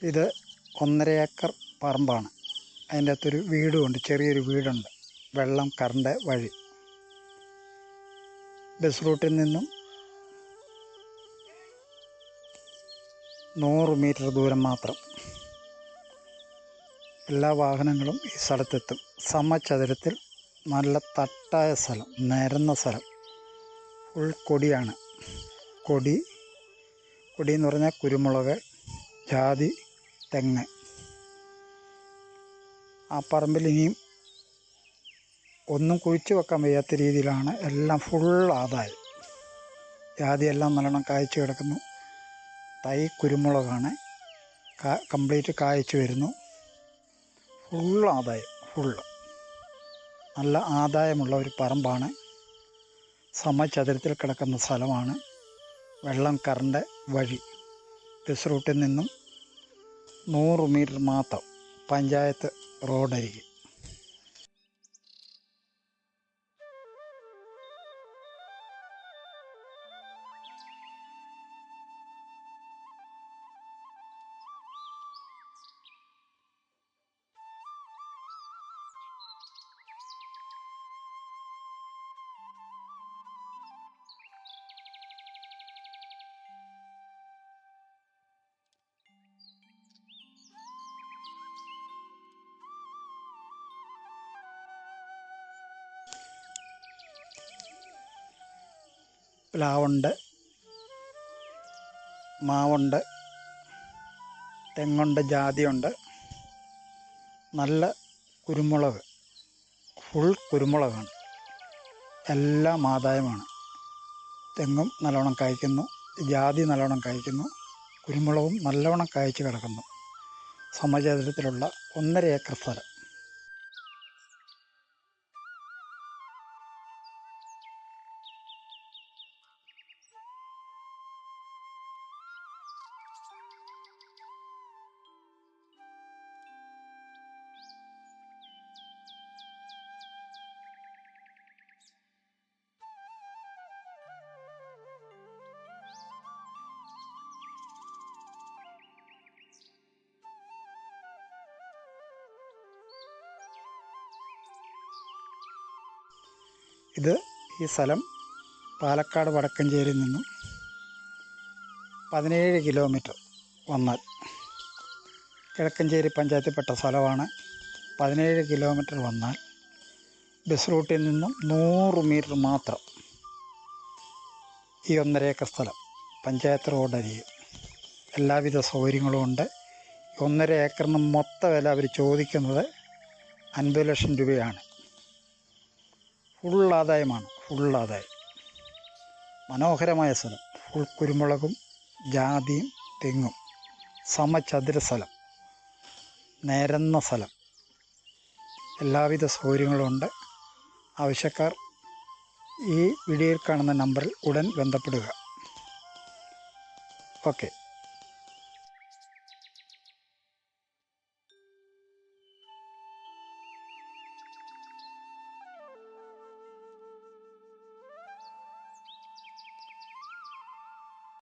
ഇത് 1.5 ഏക്കർ പറമ്പാണ്. അതിൻ്റെ അകത്തൊരു വീടുമുണ്ട്, ചെറിയൊരു വീടുണ്ട്. വെള്ളം, കറണ്ട്, വഴി. ബസ് റൂട്ടിൽ നിന്നും 100 മീറ്റർ ദൂരം മാത്രം. എല്ലാ വാഹനങ്ങളും ഈ സ്ഥലത്തെത്തും. സമചതുരത്തിൽ നല്ല തട്ടായ സ്ഥലം, നിരന്ന സ്ഥലം. ഫുൾ കൊടിയാണ്. കൊടി എന്ന് പറഞ്ഞാൽ കുരുമുളക്, ജാതി, തെങ്ങ്. ആ പറമ്പിൽ ഇനിയും ഒന്നും കുഴിച്ച് വെക്കാൻ വയ്യാത്ത രീതിയിലാണ്. എല്ലാം ഫുൾ ആദായം. ജാതിയെല്ലാം നല്ലോണം കായ്ച്ചു കിടക്കുന്നു. തൈ കുരുമുളകാണ്, കംപ്ലീറ്റ് കായ്ച്ചു വരുന്നു. ഫുൾ ആദായം, നല്ല ആദായമുള്ള ഒരു പറമ്പാണ്. സമചതുരത്തിൽ കിടക്കുന്ന സ്ഥലമാണ്. വെള്ളം, കറണ്ട്, വഴി. ബസ് റൂട്ടിൽ നിന്നും 100 മീറ്റർ മാത്രം. പഞ്ചായത്ത് റോഡരികെ. പ്ലാവുണ്ട്, മാവുണ്ട്, തെങ്ങുണ്ട്, ജാതിയുണ്ട്. നല്ല കുരുമുളക്, ഫുൾ കുരുമുളകാണ്. എല്ലാം ആദായമാണ്. തെങ്ങും നല്ലോണം കായ്ക്കുന്നു, ജാതി നല്ലോണം കായ്ക്കുന്നു, കുരുമുളകും നല്ലോണം കായ്ച്ച് കിടക്കുന്നു. സമചതുരത്തിലുള്ള 1.5 ഏക്കർ സ്ഥലം. ഈ സ്ഥലം പാലക്കാട് വടക്കഞ്ചേരിയിൽ നിന്നും 17 കിലോമീറ്റർ വന്നാൽ കിഴക്കഞ്ചേരി പഞ്ചായത്തിൽപ്പെട്ട സ്ഥലമാണ്. 17 കിലോമീറ്റർ വന്നാൽ ബസ് റൂട്ടിൽ നിന്നും 100 മീറ്റർ മാത്രം. ഈ 1.5 ഏക്കർ സ്ഥലം പഞ്ചായത്ത് റോഡരികെ. എല്ലാവിധ സൗകര്യങ്ങളും ഉണ്ട്. 1.5 ഏക്കറിന് മൊത്ത വില അവർ ചോദിക്കുന്നത് 50 ലക്ഷം രൂപയാണ്. ഫുൾ ആദായമാണ്, മനോഹരമായ സ്ഥലം. ഫുൾ കുരുമുളകും ജാതിയും തെങ്ങും. സമചതുര സ്ഥലം, നിരന്ന സ്ഥലം. എല്ലാവിധ സൗകര്യങ്ങളും ഉണ്ട്. ആവശ്യക്കാർ ഈ വീഡിയോയിൽ കാണുന്ന നമ്പറിൽ ഉടൻ ബന്ധപ്പെടുക. ഓക്കെ.